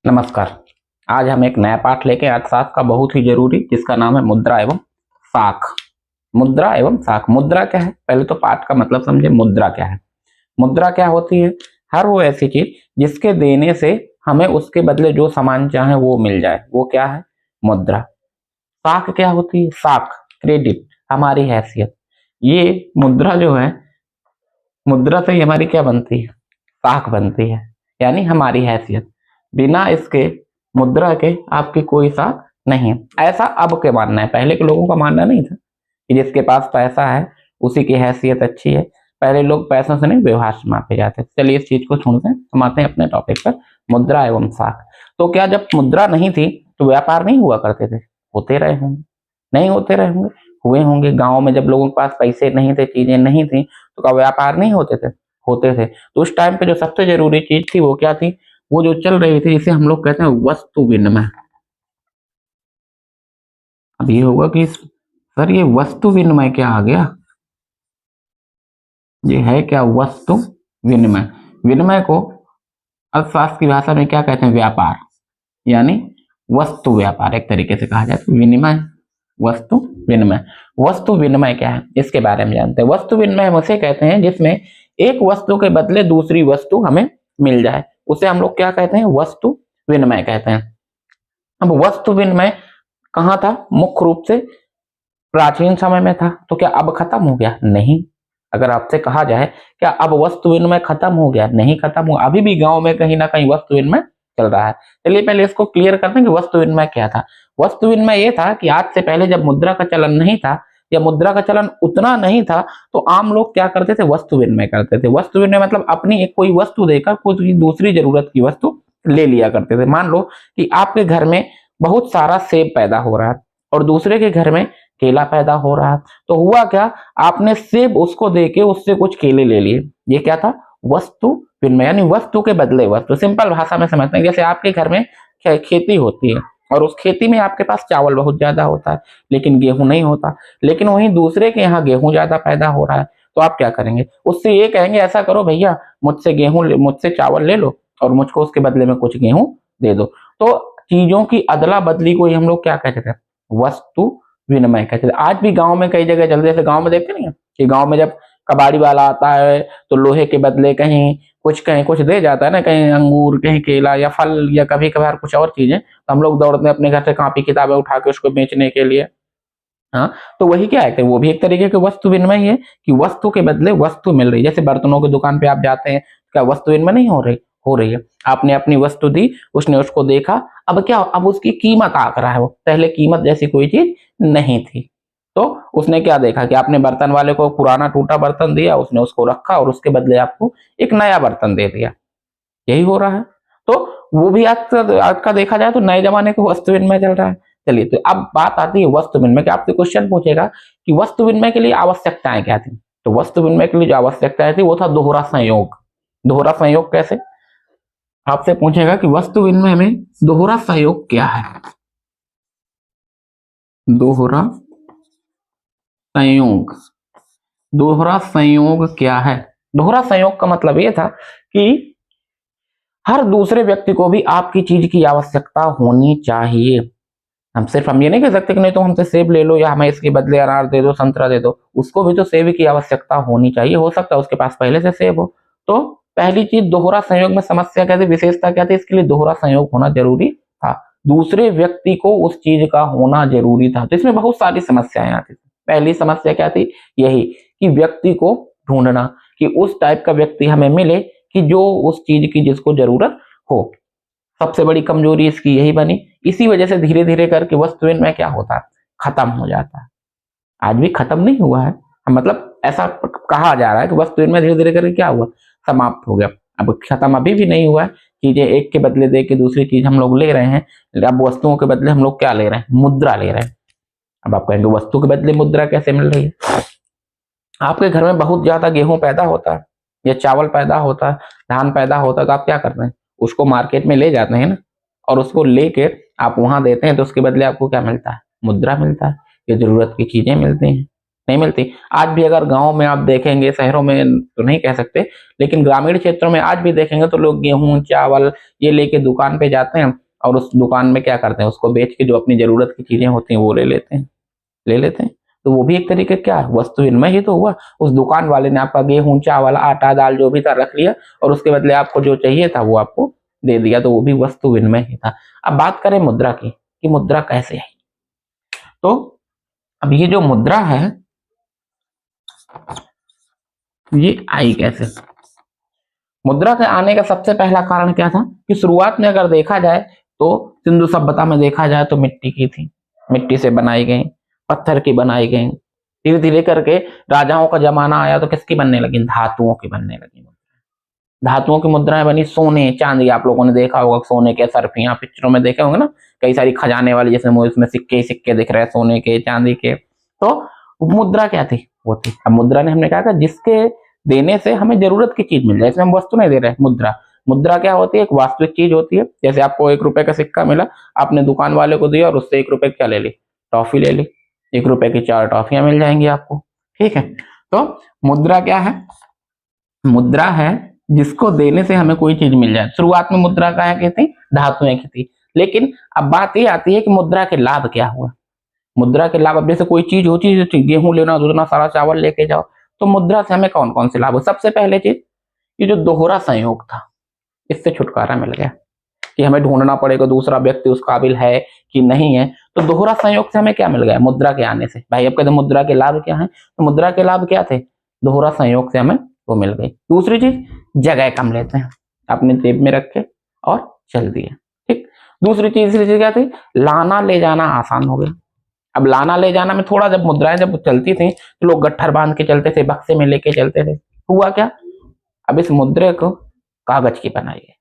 नमस्कार। आज हम एक नया पाठ लेके अर्थशास्त्र का बहुत ही जरूरी, जिसका नाम है मुद्रा एवं साख। मुद्रा एवं साख। मुद्रा क्या है, पहले तो पाठ का मतलब समझे। मुद्रा क्या है? मुद्रा क्या होती है? हर वो ऐसी चीज जिसके देने से हमें उसके बदले जो सामान चाहे वो मिल जाए, वो क्या है? मुद्रा। साख क्या होती है? साख, क्रेडिट, हमारी हैसियत। ये मुद्रा जो है, मुद्रा से ही हमारी क्या बनती है? साख बनती है, यानी हमारी हैसियत। बिना इसके, मुद्रा के, आपकी कोई साख नहीं। ऐसा अब के मानना है, पहले के लोगों का मानना नहीं था कि जिसके पास पैसा है उसी की हैसियत अच्छी है। पहले लोग पैसों से नहीं, व्यवहार से मापे जाते थे। चलिए इस चीज को छोड़ते हैं, हम आते हैं अपने टॉपिक पर, मुद्रा एवं साख। तो क्या जब मुद्रा नहीं थी तो व्यापार नहीं हुआ करते थे? होते रहे होंगे। नहीं होते रहे होंगे? हुए होंगे। गांव में जब लोगों के पास पैसे नहीं थे, चीजें नहीं थी, तो क्या व्यापार नहीं होते थे? होते थे। तो उस टाइम पे जो सबसे जरूरी चीज थी वो क्या थी? वो जो चल रही थी, जिसे हम लोग कहते हैं वस्तु विनिमय। अब ये होगा कि सर ये वस्तु विनिमय क्या आ गया? ये है क्या? वस्तु विनिमय। विनिमय को अर्थशास्त्र की भाषा में क्या कहते हैं? व्यापार, यानी वस्तु व्यापार एक तरीके से कहा जाए तो। विनिमय, वस्तु विनिमय। वस्तु विनिमय क्या है, इसके बारे में जानते हैं। वस्तु विनिमय हम उसे कहते हैं जिसमें एक वस्तु के बदले दूसरी वस्तु हमें मिल जाए, उसे हम लोग क्या कहते हैं? वस्तु विनिमय कहते हैं। अब वस्तु विनिमय कहाँ था? मुख्य रूप से प्राचीन समय में था। तो क्या अब खत्म हो गया? नहीं। अगर आपसे कहा जाए क्या अब वस्तु विनिमय खत्म हो गया? नहीं खत्म हुआ। अभी भी गांव में कहीं ना कहीं वस्तु विनिमय चल रहा है। चलिए पहले इसको क्लियर करते हैं कि वस्तु विनिमय क्या था। वस्तु विनिमय ये था कि आज से पहले जब मुद्रा का चलन नहीं था, या मुद्रा का चलन उतना नहीं था, तो आम लोग क्या करते थे? वस्तु विनिमय करते थे। वस्तु विनिमय मतलब अपनी एक कोई वस्तु देकर कोई दूसरी जरूरत की वस्तु ले लिया करते थे। मान लो कि आपके घर में बहुत सारा सेब पैदा हो रहा है और दूसरे के घर में केला पैदा हो रहा है, तो हुआ क्या? आपने सेब उसको देके उससे कुछ केले ले लिए। ये क्या था? वस्तु विनिमय, यानी वस्तु के बदले वस्तु। सिंपल भाषा में समझते हैं, जैसे आपके घर में खेती होती है और उस खेती में आपके पास चावल बहुत ज्यादा होता है लेकिन गेहूं नहीं होता, लेकिन वहीं दूसरे के यहाँ गेहूं ज्यादा पैदा हो रहा है, तो आप क्या करेंगे? उससे ये कहेंगे ऐसा करो भैया, मुझसे चावल ले लो और मुझको उसके बदले में कुछ गेहूं दे दो। तो चीजों की अदला बदली को ही हम लोग क्या कहते थे? वस्तु विनिमय कहते थे। आज भी गांव में कई जगह चलते, जैसे गांव में देखते नहीं है कि गांव में जब कबाड़ी वाला आता है तो लोहे के बदले कहीं कुछ दे जाता है ना, कहीं अंगूर, कहीं केला या फल, या कभी कभार कुछ और चीजें, तो हम लोग दौड़ते हैं अपने घर से कॉपी किताबें उठा के उसको बेचने के लिए। हाँ, तो वही क्या है कि वो भी एक तरीके के वस्तु विनिमय है कि वस्तु के बदले वस्तु मिल रही है। जैसे बर्तनों की दुकान पे आप जाते हैं, क्या वस्तु विनिमय नहीं हो रही? हो रही है। आपने अपनी वस्तु दी, उसने उसको देखा, अब क्या? अब उसकी कीमत आंक रहा है वो। पहले कीमत जैसी कोई चीज नहीं थी, तो उसने क्या देखा कि आपने बर्तन वाले को पुराना टूटा बर्तन दिया, उसने उसको रखा और उसके बदले आपको एक नया बर्तन दे दिया। यही हो रहा है। तो वो भी आज का देखा जाए तो नए जमाने के वस्तु विनिमय चल रहा है। चलिए, तो अब बात आती है वस्तु विनिमय की। आपसे क्वेश्चन पूछेगा कि वस्तु विनिमय के लिए आवश्यकताएं क्या थी? तो वस्तु विनिमय के लिए जो आवश्यकताएं थी वो था दोहरा संयोग। दोहरा संयोग कैसे? आपसे पूछेगा कि वस्तु विनिमय में दोहरा संयोग क्या है? दोहरा संयोग। दोहरा संयोग क्या है? दोहरा संयोग का मतलब ये था कि हर दूसरे व्यक्ति को भी आपकी चीज की आवश्यकता होनी चाहिए। हम ये नहीं कह सकते कि नहीं तो हमसे सेब ले लो या हमें इसके बदले अनार दे दो, संतरा दे दो। उसको भी तो सेब की आवश्यकता होनी चाहिए। हो सकता है उसके पास पहले से सेब हो। तो पहली चीज, दोहरा संयोग में समस्या क्या थी, विशेषता क्या थी? इसके लिए दोहरा संयोग होना जरूरी था। दूसरे व्यक्ति को उस चीज का होना जरूरी था। तो इसमें बहुत सारी समस्याएं आती थी। पहली समस्या क्या थी? यही कि व्यक्ति को ढूंढना, कि उस टाइप का व्यक्ति हमें मिले कि जो उस चीज की जिसको जरूरत हो। सबसे बड़ी कमजोरी इसकी यही बनी। इसी वजह से धीरे धीरे करके वस्तु विनिमय क्या होता है? खत्म हो जाता है। आज भी खत्म नहीं हुआ है, मतलब ऐसा कहा जा रहा है कि वस्तु विनिमय धीरे धीरे करके क्या हुआ? समाप्त हो गया। अब खत्म अभी भी नहीं हुआ है। चीजें एक के बदले दे के दूसरी चीज हम लोग ले रहे हैं। अब वस्तुओं के बदले हम लोग क्या ले रहे हैं? मुद्रा ले रहे हैं। अब आप कहेंगे वस्तु के बदले मुद्रा कैसे मिल रही है? आपके घर में बहुत ज्यादा गेहूं पैदा होता है या चावल पैदा होता है, धान पैदा होता है, तो आप क्या करते हैं? उसको मार्केट में ले जाते हैं ना, और उसको लेके आप वहां देते हैं, तो उसके बदले आपको क्या मिलता है? मुद्रा मिलता है, ये जरूरत की चीजें मिलती हैं। नहीं मिलती। आज भी अगर गांव में आप देखेंगे, शहरों में तो नहीं कह सकते, लेकिन ग्रामीण क्षेत्रों में आज भी देखेंगे तो लोग गेहूं चावल ये लेके दुकान पे जाते हैं और उस दुकान में क्या करते हैं, उसको बेच के जो अपनी जरूरत की चीजें होती हैं वो ले लेते हैं। तो वो भी एक तरीके क्या वस्तु विनिमय ही तो हुआ। उस दुकान वाले ने आपका गेहूं चावल आटा दाल जो भी था रख लिया और उसके बदले आपको जो चाहिए था वो आपको दे दिया, तो वो भी वस्तु विनिमय ही था। अब बात करें मुद्रा की कि मुद्रा कैसे है, तो अब ये जो मुद्रा है ये आई कैसे। मुद्रा के आने का सबसे पहला कारण क्या था कि शुरुआत में अगर देखा जाए तो सिंधु सभ्यता में देखा जाए तो मिट्टी की थी, मिट्टी से बनाई गई, पत्थर की बनाई गई। धीरे धीरे करके राजाओं का जमाना आया तो किसकी बनने लगी, धातुओं की बनने लगी। धातुओं की मुद्राएं बनी, सोने चांदी, आप लोगों ने देखा होगा सोने के सर्फियां पिक्चरों में देखे होंगे ना, कई सारी खजाने वाली, जैसे उसमें सिक्के ही सिक्के दिख रहे हैं सोने के चांदी के। तो मुद्रा क्या थी, वो थी। अब मुद्रा ने हमने कहा कि जिसके देने से हमें जरूरत की चीज मिल जाए, इसमें हम वस्तु नहीं दे रहे हैं। मुद्रा मुद्रा क्या होती है, एक वास्तविक चीज होती है। जैसे आपको 1 रुपए का सिक्का मिला, आपने दुकान वाले को दिया और उससे 1 रुपए क्या ले ली, टॉफी ले ली, 1 रुपए की 4 टॉफियां मिल जाएंगी आपको। ठीक है, तो मुद्रा क्या है, मुद्रा है जिसको देने से हमें कोई चीज मिल जाए। शुरुआत में मुद्रा क्या की थी, धातुएं की थी। लेकिन अब बात ये आती है कि मुद्रा के लाभ क्या हुआ। मुद्रा के लाभ, अब जैसे कोई चीज होती है, गेहूं लेना तो उतना सारा चावल लेके जाओ, तो मुद्रा से हमें कौन कौन से लाभ हो। सबसे पहले चीज, ये जो दोहरा संयोग था इससे छुटकारा मिल गया कि हमें ढूंढना पड़ेगा दूसरा व्यक्ति उस काबिल है कि नहीं है। तो दोहरा संयोग से हमें क्या मिल गया, मुद्रा के आने से। भाई अब कहते मुद्रा के लाभ क्या है, तो मुद्रा के लाभ क्या थे, दोहरा संयोग से हमें वो मिल गई। दूसरी चीज, जगह कम लेते हैं, अपने जेब में रखे और चल दिए। ठीक, दूसरी चीज क्या थी, लाना ले जाना आसान हो गया। अब लाना ले जाना में थोड़ा, जब मुद्राएं जब चलती थी तो लोग गट्ठर बांध के चलते थे, बक्से में लेके चलते थे। हुआ क्या, अब इस मुद्रे को कागज की बनाई है।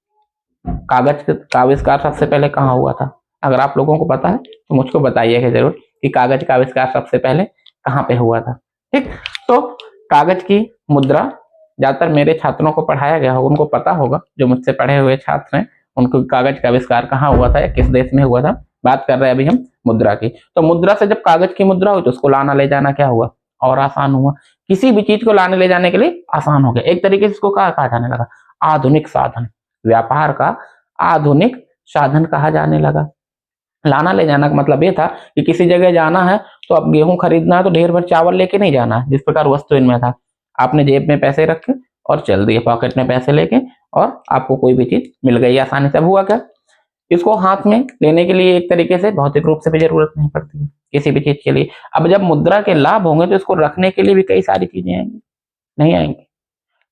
कागज का आविष्कार सबसे पहले कहाँ हुआ था, अगर आप लोगों को पता है तो मुझको बताइएगा जरूर कि कागज का आविष्कार सबसे पहले कहाँ पे हुआ था। ठीक, तो कागज की मुद्रा ज्यादातर मेरे छात्रों को पढ़ाया गया होगा, उनको पता होगा, जो मुझसे पढ़े हुए छात्र हैं उनको कागज का आविष्कार कहाँ हुआ था या किस देश में हुआ था। बात कर रहे हैं अभी हम मुद्रा की। तो मुद्रा से जब कागज की मुद्रा हुई तो उसको लाना ले जाना क्या हुआ, और आसान हुआ। किसी भी चीज को लाने ले जाने के लिए आसान हो गया। एक तरीके से इसको कहा जाने लगा, आधुनिक साधन, व्यापार का आधुनिक साधन कहा जाने लगा। लाना ले जाना का मतलब ये था कि किसी जगह जाना है तो अब गेहूं खरीदना है तो ढेर भर चावल लेके नहीं जाना है, जिस प्रकार वस्तु इनमें था, आपने जेब में पैसे रखे और चल दिए पॉकेट में पैसे लेके और आपको कोई भी चीज मिल गई आसानी से। अब हुआ क्या, इसको हाथ में लेने के लिए एक तरीके से भौतिक रूप से भी जरूरत नहीं पड़ती है किसी भी चीज के लिए। अब जब मुद्रा के लाभ होंगे तो इसको रखने के लिए भी कई सारी चीजें आएंगी, नहीं आएंगी।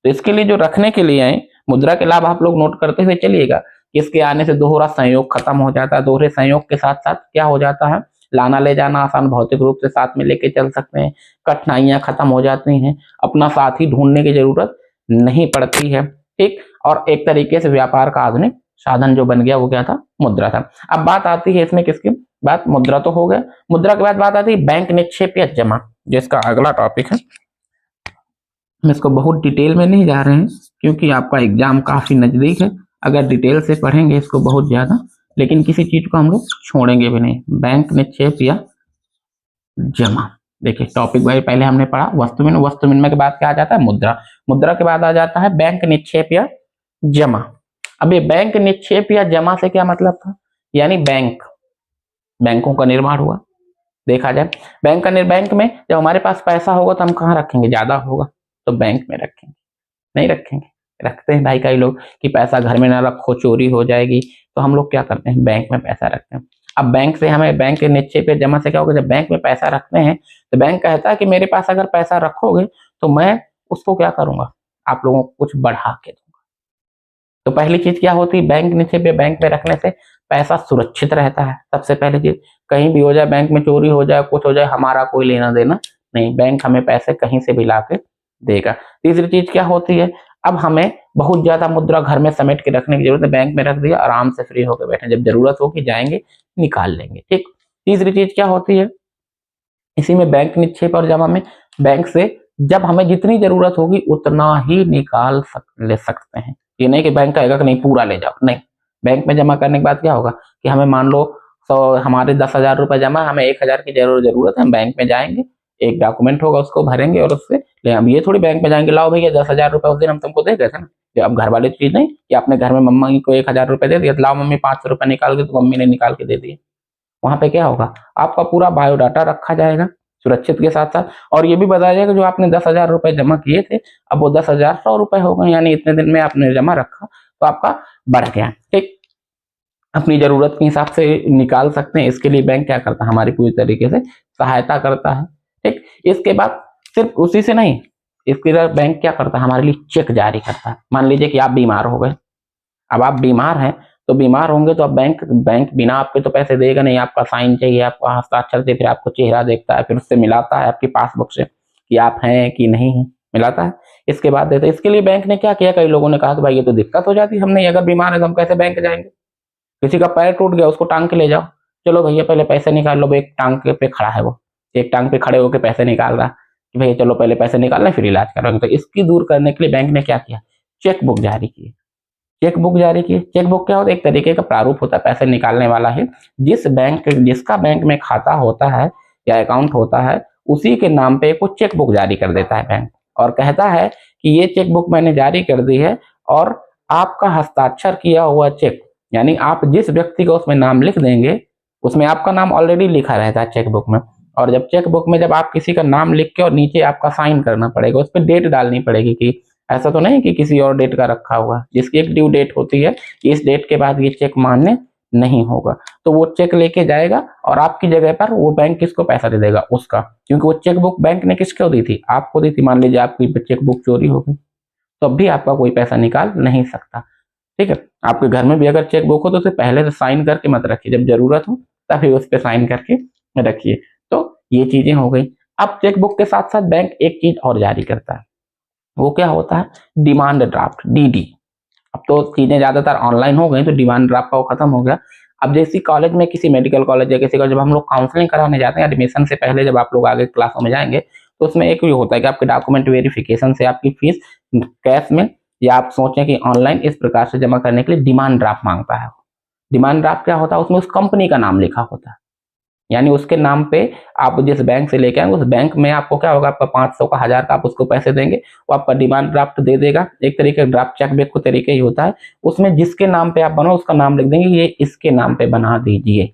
तो इसके लिए जो रखने के लिए आए, मुद्रा के लाभ आप लोग नोट करते हुए चलिएगा। इसके आने से दोहरा संयोग खत्म हो जाता है। दोहरे संयोग के साथ साथ क्या हो जाता है, लाना ले जाना आसान, भौतिक रूप से साथ में लेके चल सकते हैं, कठिनाइयां खत्म हो जाती हैं, अपना साथी ढूंढने की जरूरत नहीं पड़ती है। ठीक, और एक तरीके से व्यापार का आधुनिक साधन जो बन गया वो क्या था, मुद्रा था। अब बात आती है इसमें किसकी बात, मुद्रा तो हो गया। मुद्रा के बाद बात आती है बैंक निक्षेप या जमा, जिसका अगला टॉपिक है। हम इसको बहुत डिटेल में नहीं जा रहे हैं क्योंकि आपका एग्जाम काफी नजदीक है। अगर डिटेल से पढ़ेंगे इसको बहुत ज्यादा, लेकिन किसी चीज को हम लोग छोड़ेंगे भी नहीं। बैंक निक्षेप या जमा, देखिए टॉपिक भाई पहले हमने पढ़ा वस्तु विनिमय, वस्तु विनिमय के बाद क्या आ जाता है, मुद्रा, मुद्रा के बाद आ जाता है बैंक निक्षेप या जमा। अब ये बैंक निक्षेप या जमा से क्या मतलब था, यानी बैंकों का निर्माण हुआ। देखा जाए बैंक में जब हमारे पास पैसा होगा तो हम कहाँ रखेंगे, ज्यादा होगा तो बैंक में रखेंगे, नहीं रखेंगे, रखते हैं भाई कई लोग कि पैसा घर में ना रखो चोरी हो जाएगी, तो हम लोग क्या करते हैं, बैंक में पैसा रखते हैं। अब बैंक से हमें बैंक के निक्षेप पे जमा से क्या होगा, जब बैंक में पैसा रखते हैं तो बैंक कहता है कि मेरे पास अगर पैसा रखोगे तो मैं उसको क्या करूंगा, आप लोगों को कुछ बढ़ा के दूंगा। तो पहली चीज क्या होती है, बैंक निक्षेप पे बैंक में रखने से पैसा सुरक्षित रहता है। सबसे पहली चीज, कहीं भी हो जाए, बैंक में चोरी हो जाए, कुछ हो जाए, हमारा कोई लेना देना नहीं, बैंक हमें पैसे कहीं से भी ला के देगा। तीसरी चीज क्या होती है, अब हमें बहुत ज्यादा मुद्रा घर में समेट के रखने की जरूरत है, बैंक में रख दिया, आराम से फ्री होकर बैठे, जब जरूरत होगी जाएंगे निकाल लेंगे। ठीक, तीसरी चीज क्या होती है, इसी में बैंक निक्षेप और जमा में बैंक से जब हमें जितनी जरूरत होगी उतना ही ले सकते हैं। ये नहीं कि बैंक कहेगा कि नहीं पूरा ले जाओ, नहीं। बैंक में जमा करने के बाद क्या होगा कि हमें मान लो हमारे 10,000 रुपए जमा, हमें 1,000 की जरूरत है, हम बैंक में जाएंगे एक डॉक्यूमेंट होगा, उसको भरेंगे और उससे ले। हम ये थोड़ी बैंक में जाएंगे, लाओ भैया 10,000 रुपए उस दिन हम तुमको दे गए थे ना। जो अब घर वाली चीज नहीं कि आपने घर में मम्मा को 1,000 रुपए दे दिया, लाओ मम्मी 500 रुपए निकाल के, तो मम्मी ने निकाल के दे दिए। वहां पे क्या होगा, आपका पूरा बायोडाटा रखा जाएगा सुरक्षित के साथ साथ, और ये भी बताया जाएगा जो आपने 10,000 रुपए जमा किए थे, अब वो 10,000 100 रुपए हो गए, यानी इतने दिन में आपने जमा रखा तो आपका बढ़ गया। ठीक, अपनी जरूरत के हिसाब से निकाल सकते हैं। इसके लिए बैंक क्या करता है, हमारी पूरी तरीके से सहायता करता है। ठीक, इसके बाद सिर्फ उसी से नहीं, इसके बाद बैंक क्या करता है, हमारे लिए चेक जारी करता है। मान लीजिए कि आप बीमार हो गए, अब आप बीमार हैं, तो बीमार होंगे तो अब बैंक बैंक बिना आपके तो पैसे देगा नहीं, आपका साइन चाहिए, आपका हस्ताक्षर चाहिए, फिर आपको चेहरा देखता है, फिर उससे मिलाता है आपकी पासबुक से कि आप हैं कि नहीं है, मिलाता है, इसके बाद देते। इसके लिए बैंक ने क्या किया, कई लोगों ने कहा कि भाई ये तो दिक्कत हो जाती है, हम नहीं, अगर बीमार है तो हम कैसे बैंक जाएंगे। किसी का पैर टूट गया, उसको टांग के ले जाओ, चलो भैया पहले पैसे निकाल लो, एक टांग पे खड़ा है वो, एक टांग पे खड़े होकर पैसे निकाल रहा कि भैया चलो पहले पैसे निकाल लें फिर इलाज करेंगे। तो इसकी दूर करने के लिए बैंक ने क्या किया, चेक बुक जारी की। चेक बुक जारी की, चेक बुक क्या होता है, एक तरीके का प्रारूप होता है पैसे निकालने वाला है। जिसका बैंक में खाता होता है या अकाउंट होता है, उसी के नाम पे वो चेक बुक जारी कर देता है बैंक, और कहता है कि ये चेक बुक मैंने जारी कर दी है, और आपका हस्ताक्षर किया हुआ चेक, यानी आप जिस व्यक्ति का उसमें नाम लिख देंगे, उसमें आपका नाम ऑलरेडी लिखा रहता है चेक बुक में, और जब चेक बुक में जब आप किसी का नाम लिख के और नीचे आपका साइन करना पड़ेगा, उस पर डेट डालनी पड़ेगी कि ऐसा तो नहीं कि किसी और डेट का रखा हुआ है, जिसकी एक ड्यू डेट होती है, इस डेट के बाद ये चेक मान्य नहीं होगा, तो वो चेक लेके जाएगा और आपकी जगह पर वो बैंक किसको पैसा दे देगा, उसका, क्योंकि वो चेक बुक बैंक ने किसको दी थी, आपको दी थी। मान लीजिए आपकी चेक बुक चोरी हो गई, तो अब भी आपका कोई पैसा निकाल नहीं सकता। ठीक है, आपके घर में भी अगर चेक बुक हो तो उसे पहले से साइन करके मत रखिए, जब जरूरत हो तभी उस पर साइन करके रखिए। तो ये चीजें हो गई। अब चेक बुक के साथ साथ बैंक एक चीज और जारी करता है, वो क्या होता है, डिमांड ड्राफ्ट, डीडी। अब तो चीजें ज्यादातर ऑनलाइन हो गई, तो डिमांड ड्राफ्ट का वो खत्म हो गया। अब जैसे कॉलेज में, किसी मेडिकल कॉलेज या किसी का जब हम लोग काउंसलिंग कराने जाते हैं एडमिशन से पहले, जब आप लोग आगे क्लासों में जाएंगे, तो उसमें एक ये होता है कि आपके डॉक्यूमेंट वेरिफिकेशन से आपकी फीस कैश में, या आप सोचें कि ऑनलाइन, इस प्रकार से जमा करने के लिए डिमांड ड्राफ्ट मांगता है। डिमांड ड्राफ्ट क्या होता है, उसमें उस कंपनी का नाम लिखा होता है, यानी उसके नाम पे आप जिस बैंक से लेके आएंगे, उस बैंक में आपको क्या होगा, आपका 500 का 1000 का आप उसको पैसे देंगे, वो आपका डिमांड ड्राफ्ट दे देगा। एक तरीके का ड्राफ्ट चेक बैक को तरीके ही होता है, उसमें जिसके नाम पे आप बनो उसका नाम लिख देंगे, ये इसके नाम पे बना दीजिए,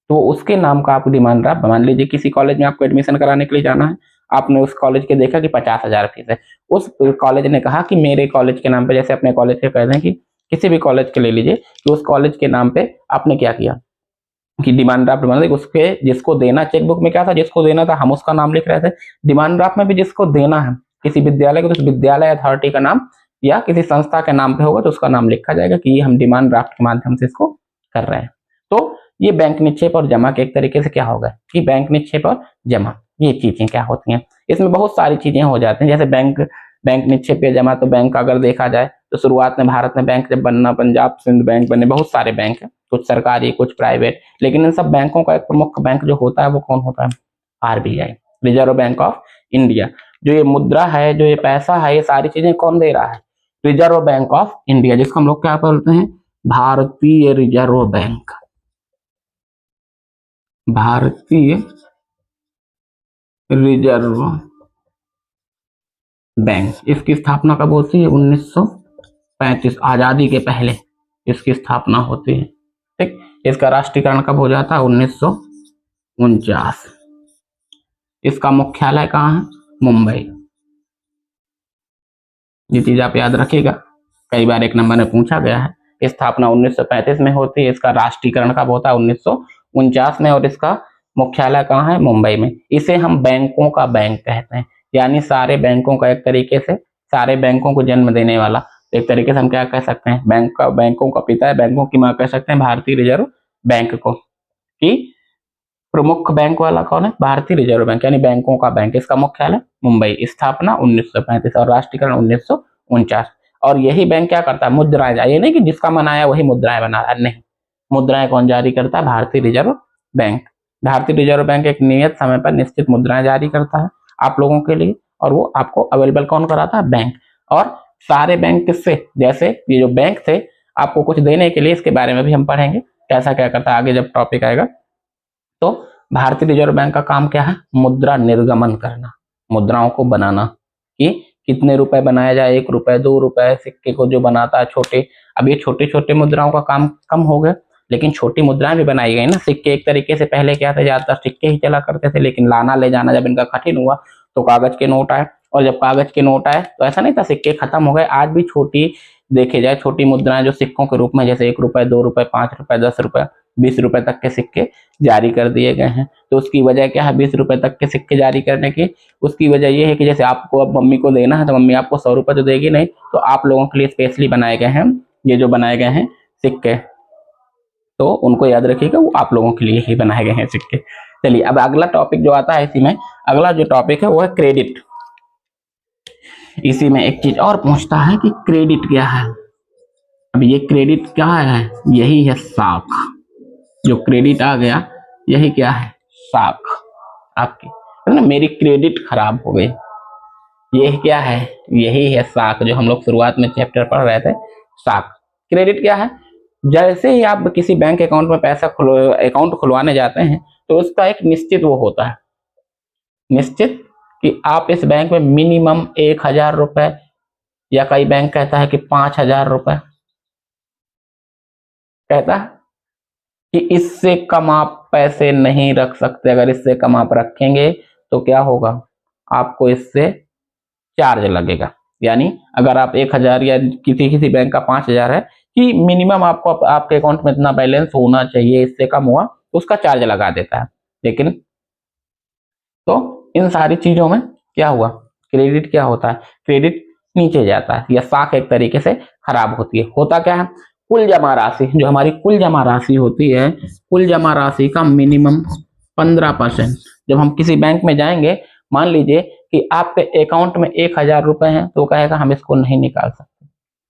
तो उसके नाम का आप डिमांड ड्राफ्ट। मान लीजिए किसी कॉलेज में आपको एडमिशन कराने के लिए जाना है, आपने उस कॉलेज के देखा कि 50,000 फीस है, उस कॉलेज ने कहा कि मेरे कॉलेज के नाम पे, जैसे अपने कॉलेज के कह दें कि किसी भी कॉलेज के ले लीजिए, कि उस कॉलेज के नाम पे आपने क्या किया कि डिमांड ड्राफ्ट बना दे, उसके जिसको देना, चेकबुक में क्या था, जिसको देना था हम उसका नाम लिख रहे थे, डिमांड ड्राफ्ट में भी जिसको देना है किसी विद्यालय को, तो विद्यालय अथॉरिटी का नाम या किसी संस्था के नाम पे होगा, तो उसका नाम लिखा जाएगा कि ये हम डिमांड ड्राफ्ट के माध्यम से इसको कर रहे हैं। तो ये बैंक निक्षेप और जमा के एक तरीके से क्या होगा कि बैंक निक्षेप और जमा, ये चीजें क्या होती हैं, इसमें बहुत सारी चीजें हो जाती हैं। जैसे बैंक बैंक निक्षेप या जमा, तो बैंक का अगर देखा जाए तो शुरुआत में भारत में बैंक जब बनना, पंजाब सिंध बैंक बने, बहुत सारे बैंक हैं, कुछ सरकारी कुछ प्राइवेट, लेकिन इन सब बैंकों का एक प्रमुख बैंक जो होता है वो कौन होता है, RBI, reserve bank of India. जो ये मुद्रा है, जो ये पैसा है, ये सारी चीजें कौन दे रहा है, रिजर्व बैंक ऑफ इंडिया, जिसको हम लोग क्या बोलते हैं, भारतीय रिजर्व बैंक, भारतीय रिजर्व बैंक। इसकी स्थापना कब होती है, 1935, आजादी के पहले इसकी स्थापना होती है। ठीक, इसका राष्ट्रीयकरण कब हो जाता है, 1949। इसका मुख्यालय कहाँ है, मुंबई। ये चीज आप याद रखिएगा, कई बार एक नंबर में पूछा गया है। स्थापना 1935 में होती है, इसका राष्ट्रीयकरण कब होता है, 1949 में, और इसका मुख्यालय कहाँ है, मुंबई में। इसे हम बैंकों का बैंक कहते हैं, यानी सारे बैंकों का एक तरीके से, सारे बैंकों को जन्म देने वाला, एक तरीके से हम क्या कह सकते हैं, बैंकों का पिता है, बैंकों की मां कह सकते हैं भारतीय रिजर्व बैंक को, कि प्रमुख बैंक वाला कौन है, भारतीय रिजर्व बैंक, यानी बैंकों का बैंक। इसका मुख्यालय मुंबई, स्थापना 1935 और राष्ट्रीयकरण 1949। और यही बैंक क्या करता है, मुद्राएं, ये नहीं कि जिसका मन आया वही मुद्राएं बना रहा है, नहीं, मुद्राएं कौन जारी करता है, भारतीय रिजर्व बैंक। भारतीय रिजर्व बैंक एक नियत समय पर निश्चित मुद्राएं जारी करता है आप लोगों के लिए, और वो आपको अवेलेबल कौन कराता है, बैंक। और सारे बैंक किससे, जैसे ये जो बैंक थे आपको कुछ देने के लिए, इसके बारे में भी हम पढ़ेंगे कैसा क्या करता है आगे जब टॉपिक आएगा। तो भारतीय रिजर्व बैंक का काम क्या है? मुद्रा निर्गमन करना, मुद्राओं को बनाना, कि कितने रुपए बनाया जाए, 1 रुपए 2 रुपए सिक्के को जो बनाता है छोटे। अब ये छोटे छोटे मुद्राओं का काम कम हो गया, लेकिन छोटी मुद्राएं भी बनाई गई ना। सिक्के एक तरीके से पहले क्या थे, ज्यादातर सिक्के ही चला करते थे, लेकिन लाना ले जाना जब इनका कठिन हुआ तो कागज के नोट आए, और जब कागज के नोट आए तो ऐसा नहीं था सिक्के खत्म हो गए। आज भी छोटी देखे जाए छोटी मुद्राएं जो सिक्कों के रूप में, जैसे 1 रुपए 2 रुपए 5 रुपए 10 रुपए 20 रुपए तक के सिक्के जारी कर दिए गए हैं। तो उसकी वजह क्या है 20 रुपए तक के सिक्के जारी करने की? उसकी वजह यह है कि जैसे आपको अब मम्मी को देना है तो मम्मी आपको 100 रुपए तो देगी नहीं, तो आप लोगों के लिए स्पेशली बनाए गए हैं ये जो बनाए गए हैं सिक्के, तो उनको याद रखिएगा, वो आप लोगों के लिए ही बनाए गए हैं सिक्के। चलिए अब अगला टॉपिक जो आता है इसी में, अगला जो टॉपिक है वो है क्रेडिट। इसी में एक चीज और पूछता है कि क्रेडिट क्या है। अब ये क्रेडिट क्या है? यही है साख। जो क्रेडिट आ गया यही क्या है? साख आपकी, है ना। मेरी क्रेडिट खराब हो गई, ये क्या है? यही है साख, जो हम लोग शुरुआत में चैप्टर पढ़ रहे थे, साख। क्रेडिट क्या है? जैसे ही आप किसी बैंक अकाउंट में पैसा अकाउंट खुलवाने जाते हैं तो उसका एक निश्चित वो होता है, निश्चित कि आप इस बैंक में मिनिमम 1,000 रुपए, या कई बैंक कहता है कि 5,000 रुपए कहता है कि इससे कम आप पैसे नहीं रख सकते। अगर इससे कम आप रखेंगे तो क्या होगा? आपको इससे चार्ज लगेगा। यानी अगर आप 1,000 या किसी किसी बैंक का 5,000 है कि मिनिमम आपको आपके अकाउंट में इतना बैलेंस होना चाहिए, इससे कम हुआ तो उसका चार्ज लगा देता है। लेकिन तो इन सारी चीजों में क्या हुआ? क्रेडिट क्या होता है? क्रेडिट नीचे जाता है, या साख एक तरीके से खराब होती है। होता क्या है? कुल जमा राशि, जो हमारी कुल जमा राशि होती है, कुल जमा राशि का मिनिमम 15%। जब हम किसी बैंक में जाएंगे, मान लीजिए कि आपके अकाउंट में 1,000 रुपए हैं, तो कहेगा हम इसको नहीं निकाल सकते।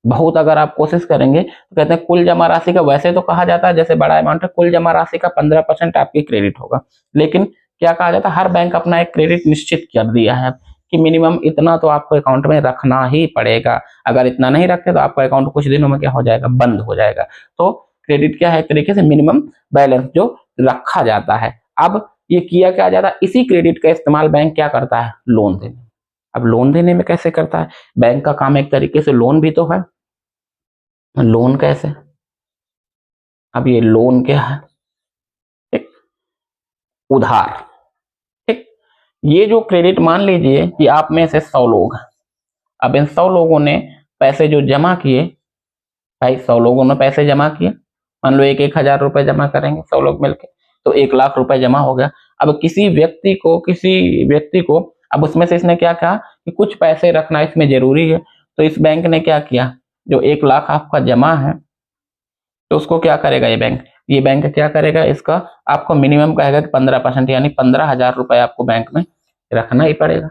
बहुत अगर आप कोशिश करेंगे तो कहते हैं कुल जमा राशि का, वैसे तो कहा जाता है जैसे बड़ा अमाउंट है, कुल जमा राशि का 15% आपकी क्रेडिट होगा। लेकिन क्या कहा जाता है, हर बैंक अपना एक क्रेडिट निश्चित कर दिया है कि मिनिमम इतना तो आपको अकाउंट में रखना ही पड़ेगा। अगर इतना नहीं रखते तो आपका अकाउंट कुछ दिनों में क्या हो जाएगा? बंद हो जाएगा। तो क्रेडिट क्या है? एक तरीके से मिनिमम बैलेंस जो रखा जाता है। अब ये किया क्या जाता है? इसी क्रेडिट का इस्तेमाल बैंक क्या करता है? लोन देने। अब लोन देने में कैसे करता है? बैंक का काम एक तरीके से लोन भी तो है। लोन कैसे? अब ये लोन क्या है? ठीक, उधार। ठीक, ये जो क्रेडिट, मान लीजिए कि आप में से 100 लोग हैं। अब इन 100 लोगों ने पैसे जो जमा किए, भाई 100 लोगों ने पैसे जमा किए, मान लो 1,000 रुपए जमा करेंगे 100 लोग मिलकर, तो 1,00,000 रुपए जमा हो गया। अब किसी व्यक्ति को अब उसमें से इसने क्या कहा कि कुछ पैसे रखना इसमें जरूरी है, तो इस बैंक ने क्या किया, जो 1,00,000 आपका जमा है, तो उसको क्या करेगा ये बैंक क्या करेगा, इसका आपको मिनिमम कहेगा कि 15%, यानी 15,000 रुपए आपको बैंक में रखना ही पड़ेगा।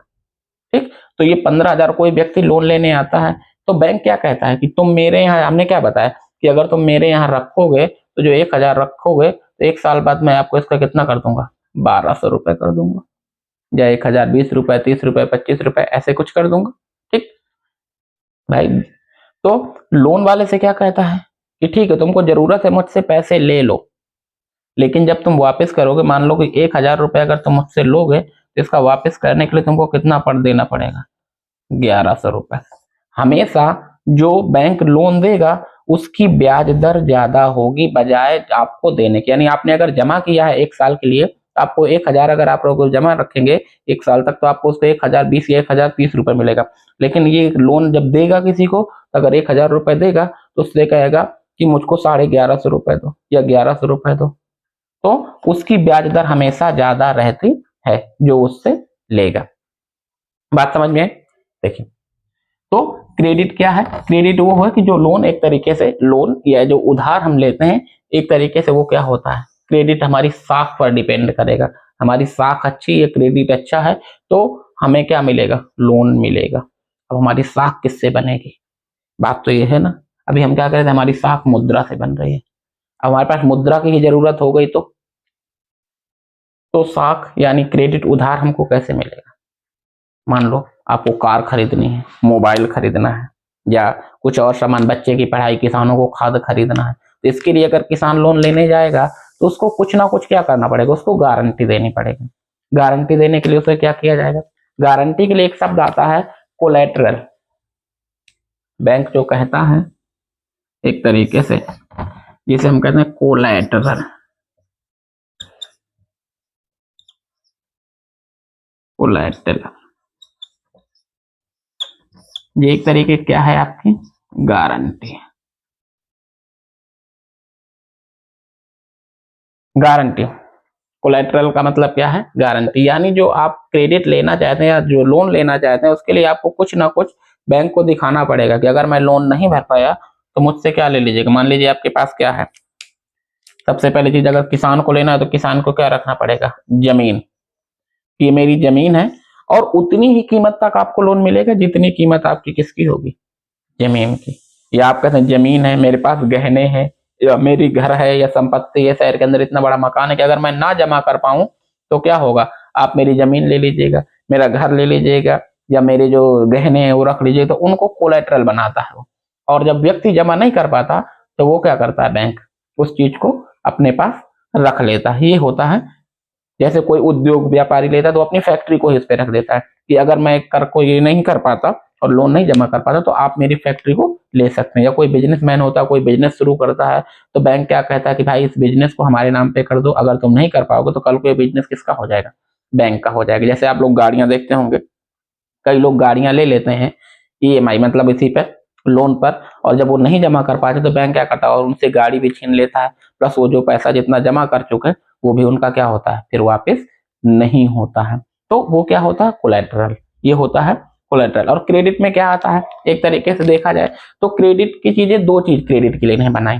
ठीक, तो ये 15,000 कोई व्यक्ति लोन लेने आता है, तो बैंक क्या कहता है कि तुम मेरे यहाँ, हमने क्या बताया कि अगर तुम मेरे यहाँ रखोगे तो जो 1,000 रखोगे तो 1 साल बाद मैं आपको इसका कितना कर दूंगा? 1,200 रुपए कर दूंगा, या 1,000 20 रुपए 30 रुपए 25 रुपए ऐसे कुछ कर दूंगा। ठीक भाई, तो लोन वाले से क्या कहता है कि ठीक है तुमको जरूरत है मुझसे पैसे ले लो, लेकिन जब तुम वापस करोगे, मान लो कि 1,000 रुपए अगर तुम मुझसे लोगे तो इसका वापस करने के लिए तुमको कितना देना पड़ेगा? 1,100 रुपए। हमेशा जो बैंक लोन देगा उसकी ब्याज दर ज्यादा होगी बजाय आपको देने की। यानी आपने अगर जमा किया है 1 साल के लिए, तो आपको 1,000 अगर आप लोग जमा रखेंगे 1 साल तक, तो आपको उसको 1,020 या 1,030 रुपए मिलेगा। लेकिन ये लोन जब देगा किसी को, तो अगर 1,000 रुपए देगा तो उससे कहेगा कि मुझको 1,150 रुपए दो या 1,100 रुपए दो, तो उसकी ब्याज दर हमेशा ज्यादा रहती है जो उससे लेगा। बात समझ में? देखिए, तो क्रेडिट क्या है? क्रेडिट वो है कि जो लोन, एक तरीके से लोन या जो उधार हम लेते हैं, एक तरीके से वो क्या होता है, क्रेडिट हमारी साख पर डिपेंड करेगा। हमारी साख अच्छी है, क्रेडिट अच्छा है, तो हमें क्या मिलेगा? लोन मिलेगा। अब हमारी साख किससे बनेगी? बात तो ये है ना, अभी हम क्या कर रहे थे, हमारी साख मुद्रा से बन रही है। अब हमारे पास मुद्रा की ही जरूरत हो गई तो साख यानी क्रेडिट, उधार हमको कैसे मिलेगा? मान लो आपको कार खरीदनी है, मोबाइल खरीदना है, या कुछ और सामान, बच्चे की पढ़ाई, किसानों को खाद खरीदना है, तो इसके लिए अगर किसान लोन लेने जाएगा तो उसको कुछ ना कुछ क्या करना पड़ेगा, उसको गारंटी देनी पड़ेगी। गारंटी देने के लिए उसे क्या किया जाएगा, गारंटी के लिए एक शब्द आता है कोलैटरल। बैंक जो कहता है एक तरीके से, जिसे हम कहते हैं कोलैटरल। कोलैटरल ये एक तरीके क्या है, आपकी गारंटी। गारंटी, कोलैटरल का मतलब क्या है, गारंटी। यानी जो आप क्रेडिट लेना चाहते हैं या जो लोन लेना चाहते हैं, उसके लिए आपको कुछ ना कुछ बैंक को दिखाना पड़ेगा कि अगर मैं लोन नहीं भर पाया तो मुझसे क्या ले लीजिएगा। मान लीजिए आपके पास क्या है, सबसे पहली चीज, अगर किसान को लेना है तो किसान को क्या रखना पड़ेगा, जमीन। ये मेरी जमीन है और उतनी ही कीमत तक आपको लोन मिलेगा जितनी कीमत आपकी किसकी होगी, जमीन की। या आप कहते हैं जमीन है, मेरे पास गहने हैं, या मेरी घर है या संपत्ति है, शहर के अंदर इतना बड़ा मकान है कि अगर मैं ना जमा कर पाऊं तो क्या होगा, आप मेरी जमीन ले लीजिएगा, मेरा घर ले लीजिएगा, या मेरे जो गहने हैं वो रख लीजिएगा। तो उनको कोलेटरल बनाता है वो। और जब व्यक्ति जमा नहीं कर पाता तो वो क्या करता है, बैंक उस चीज को अपने पास रख लेता है। ये होता है, जैसे कोई उद्योग व्यापारी लेता है तो अपनी फैक्ट्री को ही इस पे रख देता है कि अगर मैं कर को ये नहीं कर पाता और लोन नहीं जमा कर पाता तो आप मेरी फैक्ट्री को ले सकते हैं। या कोई बिजनेसमैन होता है, कोई बिजनेस शुरू करता है, तो बैंक क्या कहता है कि भाई इस बिजनेस को हमारे नाम पे कर दो, अगर तुम नहीं कर पाओगे तो कल को ये बिजनेस किसका हो जाएगा, बैंक का हो जाएगा। जैसे आप लोग गाड़ियां देखते होंगे, कई लोग गाड़ियां ले लेते हैं ईएमआई मतलब इसी पे लोन पर, और जब वो नहीं जमा कर पाते तो बैंक क्या करता है, और उनसे गाड़ी भी छीन लेता है, प्लस वो जो पैसा जितना जमा कर चुके वो भी उनका क्या होता है, फिर वापस नहीं होता है। तो वो क्या होता है, कोलैटरल। ये होता है कोलैटरल। और क्रेडिट में क्या आता है, एक तरीके से देखा जाए तो क्रेडिट की चीजें, दो चीज क्रेडिट के लिए नहीं बनाई,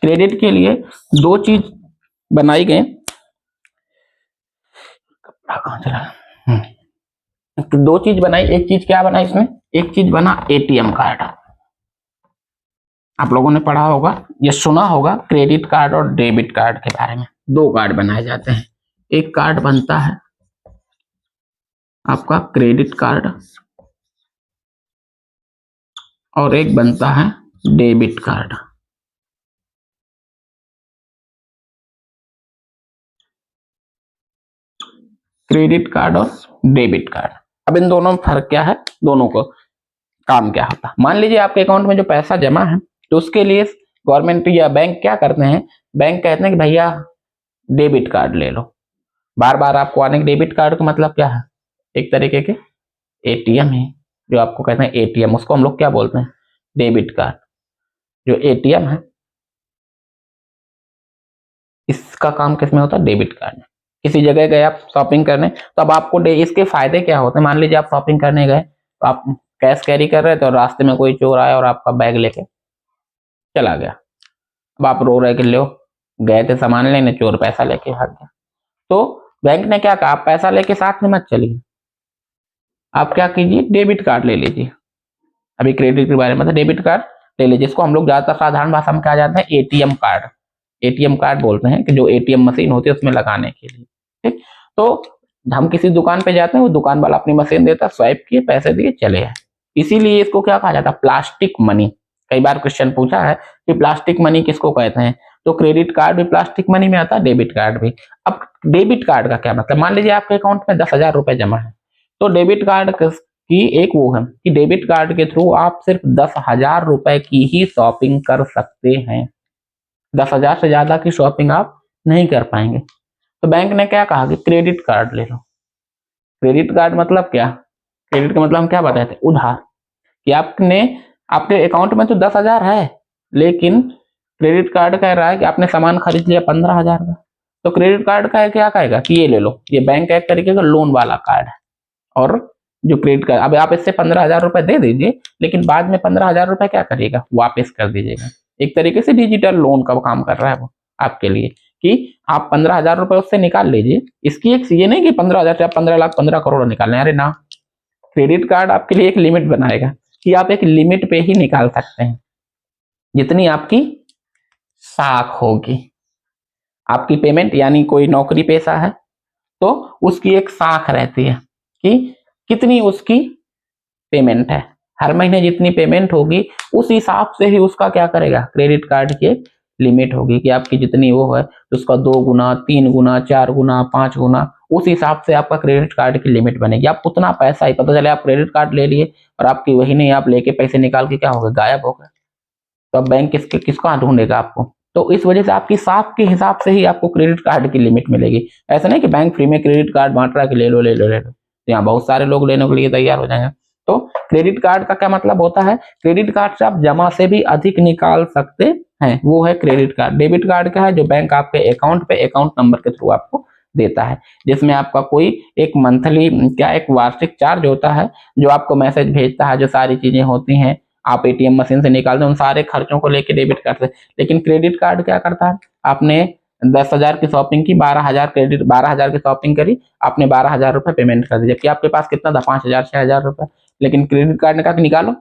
क्रेडिट के लिए दो चीज बनाई गई। तो दो चीज बनाई, एक चीज क्या बना इसमें, एक चीज बना एटीएम कार्ड। आप लोगों ने पढ़ा होगा, ये सुना होगा क्रेडिट कार्ड और डेबिट कार्ड के बारे में। दो कार्ड बनाए जाते हैं, एक कार्ड बनता है आपका क्रेडिट कार्ड और एक बनता है डेबिट कार्ड। क्रेडिट कार्ड और डेबिट कार्ड, अब इन दोनों में फर्क क्या है, दोनों को काम क्या होता है। मान लीजिए आपके अकाउंट में जो पैसा जमा है तो उसके लिए गवर्नमेंट या बैंक क्या करते हैं, बैंक कहते हैं कि भैया डेबिट कार्ड ले लो। बार बार आपको आने के, डेबिट कार्ड का मतलब क्या है, एक तरीके के एटीएम है, जो आपको कहते हैं एटीएम, उसको हम लोग क्या बोलते हैं, डेबिट कार्ड। जो एटीएम है इसका काम किसमें होता है, डेबिट कार्ड में। किसी जगह गए आप शॉपिंग करने, तो अब आपको इसके फायदे क्या होते हैं। मान लीजिए आप शॉपिंग करने गए तो आप कैश कैरी कर रहे थे और रास्ते में कोई चोर आया और आपका बैग लेके चला गया। अब आप रो रहे कि लो, गए थे सामान लेने, चोर पैसा लेके भाग गया। तो बैंक ने क्या कहा, आप पैसा लेके साथ में मत चलिए, आप क्या कीजिए, डेबिट कार्ड ले लीजिए। अभी क्रेडिट के बारे में, डेबिट कार्ड ले लीजिए, जिसको हम लोग ज्यादातर साधारण भाषा में कहा जाता है एटीएम कार्ड। एटीएम कार्ड बोलते हैं कि जो एटीएम मशीन होती है उसमें लगाने के लिए। ठीक, तो हम किसी दुकान पे जाते हैं, वो दुकान वाला अपनी मशीन देता है, स्वाइप किए, पैसे दिए, चले आए। इसीलिए इसको क्या कहा जाता है, प्लास्टिक मनी। कई बार क्वेश्चन पूछा है कि प्लास्टिक मनी किसको कहते हैं, तो क्रेडिट कार्ड भी प्लास्टिक मनी में आता है, डेबिट कार्ड भी। अब डेबिट कार्ड का क्या मतलब, मान लीजिए आपके अकाउंट में 10,000 रुपए जमा है, तो डेबिट कार्ड की एक वो है कि डेबिट कार्ड के थ्रू आप सिर्फ 10,000 रुपए की ही शॉपिंग कर सकते हैं। 10,000 से ज्यादा की शॉपिंग आप नहीं कर पाएंगे। तो बैंक ने क्या कहा कि क्रेडिट कार्ड ले लो। क्रेडिट कार्ड मतलब क्या, क्रेडिट का मतलब हम क्या बताए थे, उधार। कि आपने, आपके अकाउंट में तो 10,000 है, लेकिन क्रेडिट कार्ड कह रहा है कि आपने सामान खरीद लिया 15,000 का, तो क्रेडिट कार्ड का क्या कहेगा कि ये ले लो, ये बैंक का एक तरीके का लोन वाला कार्ड है। और जो क्रेडिट कार्ड, अब आप इससे 15,000 रुपए दे दीजिए, लेकिन बाद में 15,000 रुपए क्या करिएगा, वापस कर दीजिएगा। एक तरीके से डिजिटल लोन का काम कर रहा है वो आपके लिए, कि आप 15,000 रुपए उससे निकाल लीजिए। इसकी एक ये नहीं कि 15,000 से आप 15 लाख 15 करोड़ निकालने, अरे ना, क्रेडिट कार्ड आपके लिए एक लिमिट बनाएगा कि आप एक लिमिट पे ही निकाल सकते हैं, जितनी आपकी साख होगी। आपकी पेमेंट, यानी कोई नौकरी पेशा है तो उसकी एक साख रहती है कि कितनी उसकी पेमेंट है, हर महीने जितनी पेमेंट होगी उस हिसाब से ही उसका क्या करेगा, क्रेडिट कार्ड की लिमिट होगी कि आपकी जितनी वो है तो उसका 2 गुना, 3 गुना, 4 गुना, 5 गुना, उस हिसाब से आपका क्रेडिट कार्ड की लिमिट बनेगी। आप उतना पैसा ही, पता चले आप क्रेडिट कार्ड ले लिए और आपकी वही नहीं, आप लेके पैसे निकाल के क्या हो गए, गायब हो गए, तो अब बैंक किसका ढूंढेगा आपको। तो इस वजह से आपकी साख के हिसाब से ही आपको क्रेडिट कार्ड की लिमिट मिलेगी। ऐसा नहीं कि बैंक फ्री में क्रेडिट कार्ड बांट रहा है कि ले लो ले लो ले लो, तो यहाँ बहुत सारे लोग लेने के लिए तैयार हो जाएंगे। तो क्रेडिट कार्ड का क्या मतलब होता है, क्रेडिट कार्ड से आप जमा से भी अधिक निकाल सकते हैं, वो है क्रेडिट कार्ड। डेबिट कार्ड का है जो बैंक आपके अकाउंट पे अकाउंट नंबर के थ्रू आपको देता है, जिसमें आपका कोई एक मंथली क्या एक वार्षिक चार्ज होता है, जो आपको मैसेज भेजता है, जो सारी चीजें होती हैं आप एटीएम मशीन से निकालते हैं, उन सारे खर्चों को लेके डेबिट कार्ड से। लेकिन क्रेडिट कार्ड क्या करता है, आपने 10,000 की शॉपिंग की, 12,000 क्रेडिट, 12,000 की शॉपिंग करी, आपने 12,000 रुपए पेमेंट कर दी, जबकि आपके पास कितना था, 5,000 6,000 रुपए। लेकिन क्रेडिट कार्ड ने कहा कि निकालो,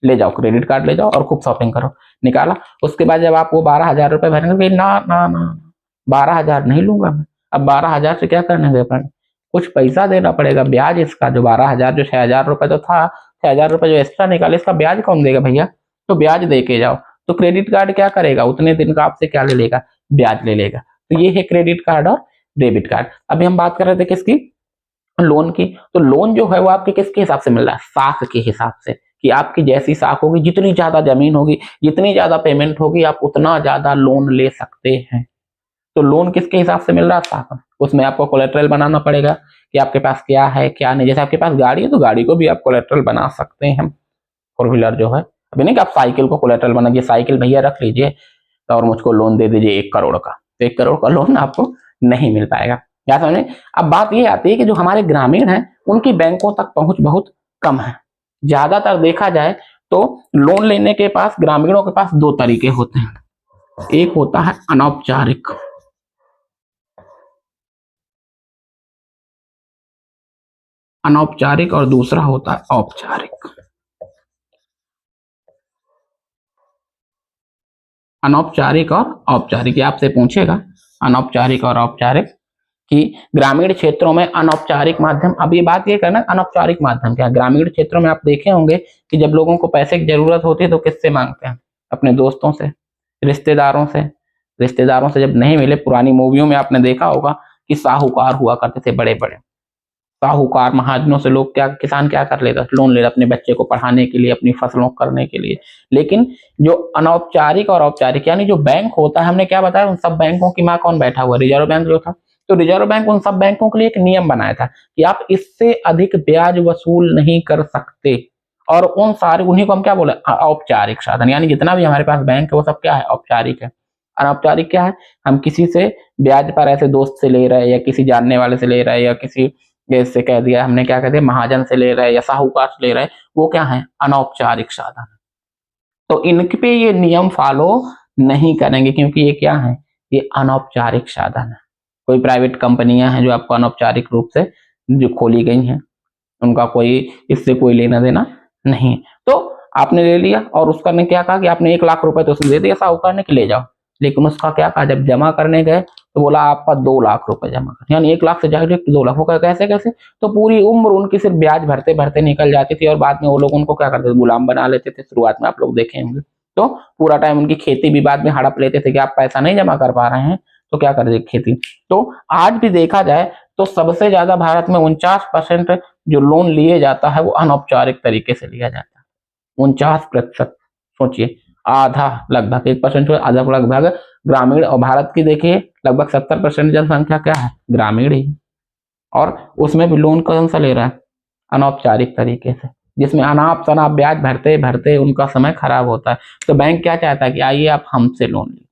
ले जाओ क्रेडिट कार्ड ले जाओ और खूब शॉपिंग करो। निकाला, उसके बाद जब आप वो 12,000 रुपए भरेंगे, ना ना ना 12,000 नहीं लूंगा मैं, अब 12,000 से क्या करने गए फ्रेंड, कुछ पैसा देना पड़ेगा, ब्याज इसका, जो 12,000 जो 6,000 रुपए तो था, 6,000 रुपए जो एक्स्ट्रा निकाले इसका ब्याज कौन देगा भैया, तो ब्याज दे के जाओ। तो क्रेडिट कार्ड क्या करेगा, उतने दिन का आपसे क्या ले लेगा, ब्याज ले लेगा। तो ये है क्रेडिट कार्ड और डेबिट कार्ड। अभी हम बात कर रहे थे किसकी, लोन की। तो लोन जो है वो आपके किसके हिसाब से मिल रहा है, साख के हिसाब से, कि आपकी जैसी साख होगी, जितनी ज्यादा जमीन होगी, जितनी ज्यादा पेमेंट होगी, आप उतना ज्यादा लोन ले सकते हैं। तो लोन किसके हिसाब से मिल रहा है, साख। उसमें आपको कोलेट्रल बनाना पड़ेगा कि आपके पास क्या है क्या नहीं। जैसे आपके पास गाड़ी है तो गाड़ी को भी आप कोलेट्रल बना सकते हैं, फोर व्हीलर जो है। अभी नहीं कि आप साइकिल को कोलेट्रल बना दिए, साइकिल भैया रख लीजिए तो और मुझको लोन दे दीजिए 1 करोड़ का, तो 1 करोड़ का लोन आपको नहीं मिल पाएगा। क्या समझे। अब बात ये आती है कि जो हमारे ग्रामीण हैं उनकी बैंकों तक पहुंच बहुत कम है। ज्यादातर देखा जाए तो लोन लेने के पास ग्रामीणों के पास 2 तरीके होते हैं, एक होता है अनौपचारिक, अनौपचारिक और दूसरा होता है औपचारिक। अनौपचारिक और औपचारिक, ये आपसे पूछेगा अनौपचारिक और औपचारिक, कि ग्रामीण क्षेत्रों में अनौपचारिक माध्यम। अब ये बात ये करना, अनौपचारिक माध्यम क्या है। ग्रामीण क्षेत्रों में आप देखे होंगे कि जब लोगों को पैसे की जरूरत होती है तो किससे मांगते हैं, अपने दोस्तों से, रिश्तेदारों से। रिश्तेदारों से जब नहीं मिले, पुरानी मूवियों में आपने देखा होगा कि साहूकार हुआ करते थे, बड़े बड़े साहूकार महाजनों से लोग क्या, किसान क्या कर लेता, लोन ले अपने बच्चे को पढ़ाने के लिए, अपनी फसलों को करने के लिए। लेकिन जो अनौपचारिक और औपचारिक यानी जो बैंक होता है, हमने क्या बताया, उन सब बैंकों की माँ कौन बैठा हुआ, रिजर्व बैंक जो था। तो रिजर्व बैंक उन सब बैंकों के लिए एक नियम बनाया था कि आप इससे अधिक ब्याज वसूल नहीं कर सकते। और उन सारे, उन्हीं को हम क्या बोले, औपचारिक साधन। यानी जितना भी हमारे पास बैंक है वो सब क्या है, औपचारिक है। अनौपचारिक क्या है, हम किसी से ब्याज पर ऐसे दोस्त से ले रहे हैं, या किसी जानने वाले से ले रहे हैं, या किसी जैसे कह दिया हमने, क्या कहते हैं, महाजन से ले रहे हैं या साहूकार से ले रहे हैं, वो क्या है, अनौपचारिक साधन। तो इनके पे ये नियम फॉलो नहीं करेंगे, क्योंकि ये क्या है, ये अनौपचारिक साधन है। कोई प्राइवेट कंपनियां हैं जो आपको अनौपचारिक रूप से जो खोली गई हैं, उनका कोई इससे कोई लेना देना नहीं। तो आपने ले लिया और उसका ने क्या कहा कि आपने 1 लाख रुपए तो उसने दे दिया साहूकार ने कि ले जाओ। लेकिन उसका क्या कहा, जब जमा करने गए तो बोला आपका 2 लाख रुपए जमा कर, यानी 1 लाख से जाकर 2 लाख। वो कैसे कैसे, तो पूरी उम्र उनकी सिर्फ ब्याज भरते भरते निकल जाती थी, और बाद में वो लोग उनको क्या करते थे, गुलाम बना लेते थे। शुरुआत में आप लोग देखे होंगे, तो पूरा टाइम उनकी खेती भी बाद में हड़प लेते थे कि आप पैसा नहीं जमा कर पा रहे हैं तो क्या कर दे खेती। तो आज भी देखा जाए तो सबसे ज्यादा भारत में 49% जो लोन लिए जाता है वो अनौपचारिक तरीके से लिया जाता है। 49%, सोचिए, आधा, लगभग 1% आधा लगभग ग्रामीण। और भारत की देखिए लगभग 70% जनसंख्या क्या है, ग्रामीण ही। और उसमें भी लोन कौन सा ले रहा है, अनौपचारिक तरीके से, जिसमें अनाप शनाप ब्याज भरते भरते उनका समय खराब होता है। तो बैंक क्या चाहता है कि आइए आप हमसे लोन लीजिए।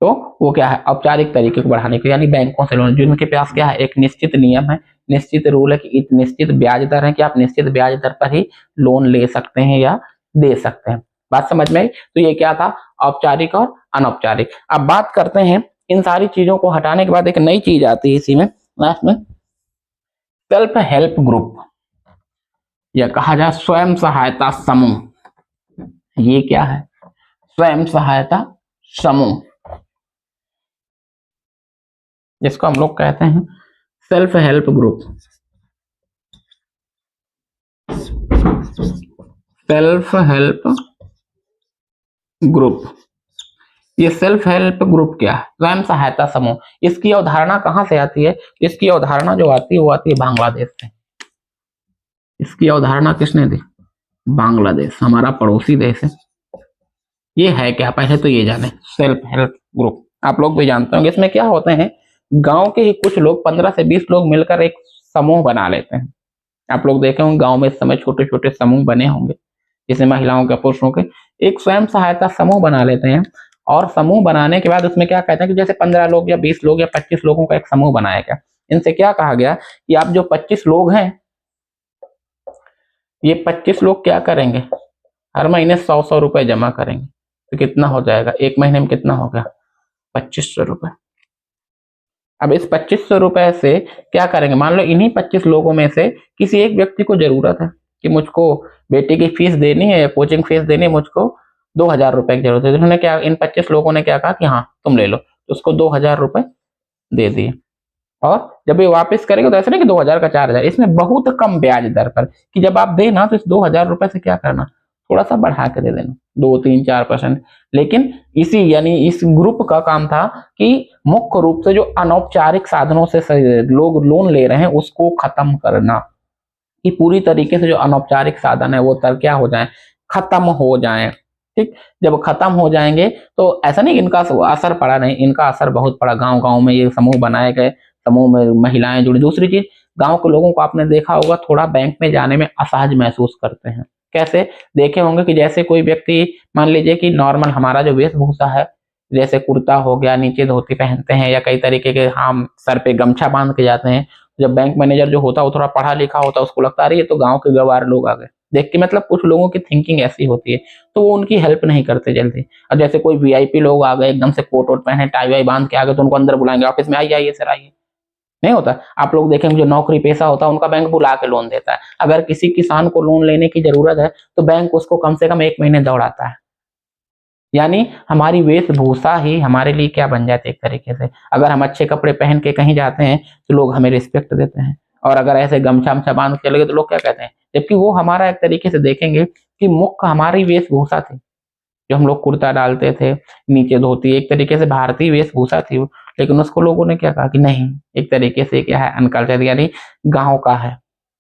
तो वो क्या है, औपचारिक तरीके को बढ़ाने के, यानी बैंकों से लोन, जिनके पास क्या है, एक निश्चित नियम है, निश्चित रूल है कि निश्चित ब्याज दर है, कि आप निश्चित ब्याज दर पर ही लोन ले सकते हैं या दे सकते हैं। बात समझ में आई। तो ये क्या था, औपचारिक और अनौपचारिक। अब बात करते हैं, इन सारी चीजों को हटाने के बाद एक नई चीज आती है इसी में, लास्ट में, सेल्फ हेल्प ग्रुप, या कहा जाए स्वयं सहायता समूह। ये क्या है, स्वयं सहायता समूह, जिसको हम लोग कहते हैं self help group. Self help group ये सेल्फ हेल्प ग्रुप क्या है? स्वयं सहायता समूह। इसकी अवधारणा कहाँ से आती है? इसकी अवधारणा जो आती है वो आती है बांग्लादेश से। इसकी अवधारणा किसने दी? बांग्लादेश, हमारा पड़ोसी देश है। ये है क्या, पहले तो ये जाने। सेल्फ हेल्प ग्रुप आप लोग भी जानते होंगे। इसमें क्या होते हैं, गांव के ही कुछ लोग 15 से 20 लोग मिलकर एक समूह बना लेते हैं। आप लोग देखे होंगे गांव में इस समय छोटे छोटे समूह बने होंगे, जैसे महिलाओं के, पुरुषों के। एक स्वयं सहायता समूह बना लेते हैं और समूह बनाने के बाद उसमें क्या कहते हैं कि जैसे 15 लोग या 20 लोग या 25 लोगों का एक समूह बनाया गया। इनसे क्या कहा गया कि आप जो 25 लोग हैं, ये 25 लोग क्या करेंगे, हर महीने 100-100 रुपए जमा करेंगे। तो कितना हो जाएगा, एक महीने में कितना हो गया, 2500 रुपए। अब इस 2500 रुपए से क्या करेंगे, मान लो इन्हीं 25 लोगों में से किसी एक व्यक्ति को जरूरत है कि मुझको बेटी की फीस देनी है, कोचिंग फीस देनी है, मुझको 2000 रुपए की जरूरत है। तो उन्होंने क्या, इन 25 लोगों ने क्या कहा कि हाँ तुम ले लो, तो उसको 2000 रुपए दे दिए। और जब ये वापस करेगा तो ऐसा नहीं कि 2000 का 4000, इसमें बहुत कम ब्याज दर पर, कि जब आप देना तो इस 2000 रुपए से क्या करना, थोड़ा सा बढ़ा के दे देना, 2-3-4%। लेकिन इसी यानी इस ग्रुप का काम था कि मुख्य रूप से जो अनौपचारिक साधनों से लोग लोन ले रहे हैं उसको खत्म करना, कि पूरी तरीके से जो अनौपचारिक साधन है वो क्या हो जाए, खत्म हो जाए। ठीक, जब खत्म हो जाएंगे तो ऐसा नहीं इनका असर पड़ा, नहीं, इनका असर बहुत पड़ा। गांव गांव में ये समूह बनाए गए, समूह में महिलाएं जुड़ी। दूसरी चीज, गांव के लोगों को आपने देखा होगा थोड़ा बैंक में जाने में असहज महसूस करते हैं। कैसे देखे होंगे कि जैसे कोई व्यक्ति, मान लीजिए कि नॉर्मल हमारा जो वेशभूषा है, जैसे कुर्ता हो गया, नीचे धोती पहनते हैं, या कई तरीके के हम सर पे गमछा बांध के जाते हैं। जब बैंक मैनेजर जो होता है वो थोड़ा पढ़ा लिखा होता है, उसको लगता है अरे ये तो गांव के गवार लोग आ गए। देख के मतलब कुछ लोगों की थिंकिंग ऐसी होती है, तो वो उनकी हेल्प नहीं करते जल्दी। और जैसे कोई वीआईपी लोग आ गए, एकदम से कोट वोट पहने, टाई वाई बांध के आ गए, तो उनको अंदर बुलाएंगे, ऑफिस में आइए, आइए सर आइए, नहीं होता। आप लोग देखेंगे जो नौकरी पेशा होता है उनका बैंक बुला के लोन देता है। अगर किसी किसान को लोन लेने की जरूरत है तो बैंक उसको कम से कम 1 महीने दौड़ाता है। यानी हमारी वेशभूषा ही हमारे लिए क्या बन जाती है एक तरीके से। अगर हम अच्छे कपड़े पहन के कहीं जाते हैं तो लोग हमें रिस्पेक्ट देते हैं, और अगर ऐसे गमछा वमछा बांध के चले गए तो लोग क्या कहते हैं, जबकि वो हमारा एक तरीके से देखेंगे कि मुख्य हमारी वेशभूषा थी, जो हम लोग कुर्ता डालते थे, नीचे धोती, एक तरीके से भारतीय वेशभूषा थी वो। लेकिन उसको लोगों ने क्या कहा कि नहीं, एक तरीके से क्या है, अनकल्चर, यानी गाँव का है,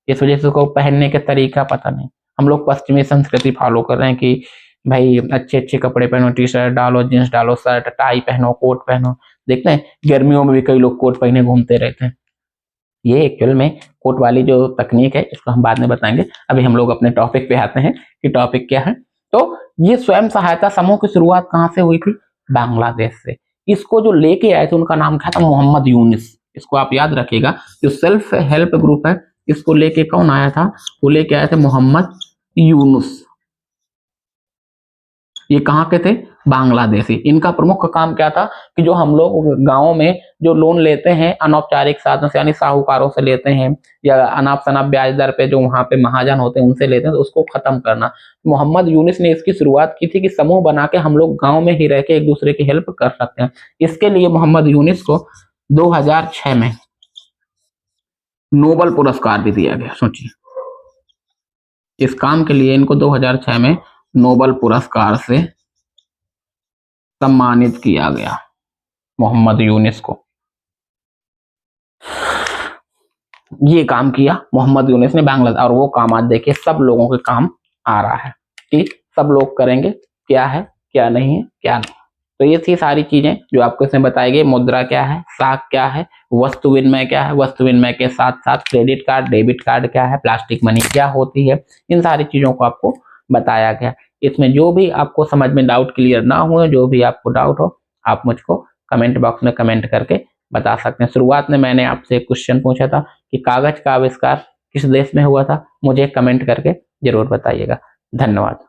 इस वजह से उसको पहनने का तरीका पता नहीं। हम लोग पश्चिमी संस्कृति फॉलो कर रहे हैं कि भाई अच्छे अच्छे कपड़े पहनो, टी शर्ट डालो, जींस डालो, शर्ट टाई पहनो, कोट पहनो। देखते हैं गर्मियों में भी कई लोग कोट पहने घूमते रहते हैं। ये एक्चुअल में कोट वाली जो तकनीक है इसको हम बाद में बताएंगे। अभी हम लोग अपने टॉपिक पे आते हैं कि टॉपिक क्या है। तो ये स्वयं सहायता समूह की शुरुआत कहाँ से हुई थी? बांग्लादेश से। इसको जो लेके आए थे उनका नाम क्या था? मोहम्मद यूनिस। इसको आप याद रखिएगा, जो सेल्फ हेल्प ग्रुप है इसको लेके कौन आया था? वो लेके आए थे मोहम्मद यूनुस। ये कहाँ के थे? बांग्लादेशी। इनका प्रमुख काम क्या था कि जो हम लोग गाँव में जो लोन लेते हैं अनौपचारिक साधन से, यानी साहूकारों से लेते हैं, या अनाप शनाप ब्याज दर पे जो वहां पे महाजन होते हैं उनसे लेते हैं, तो उसको खत्म करना। मोहम्मद यूनिस ने इसकी शुरुआत की थी कि समूह बना के हम लोग गाँव में ही रह के एक दूसरे की हेल्प कर सकते हैं। इसके लिए मोहम्मद यूनिस को 2006 में नोबल पुरस्कार भी दिया गया। सोचिए, इस काम के लिए इनको 2006 में नोबल पुरस्कार से सम्मानित किया गया, मोहम्मद यूनिस को। ये काम किया मोहम्मद यूनिस ने बांग्लादेश, और वो काम आज देखिए सब लोगों के काम आ रहा है कि सब लोग करेंगे, क्या है क्या नहीं है क्या नहीं। तो ये थी सारी चीजें जो आपको इसमें बताई गई। मुद्रा क्या है, साख क्या है, वस्तु विनिमय क्या है, वस्तु विनिमय के साथ साथ क्रेडिट कार्ड, डेबिट कार्ड क्या है, प्लास्टिक मनी क्या होती है, इन सारी चीजों को आपको बताया गया। इसमें जो भी आपको समझ में डाउट क्लियर ना हुए, जो भी आपको डाउट हो, आप मुझको कमेंट बॉक्स में कमेंट करके बता सकते हैं। शुरुआत में मैंने आपसे एक क्वेश्चन पूछा था कि कागज का आविष्कार किस देश में हुआ था, मुझे कमेंट करके जरूर बताइएगा। धन्यवाद।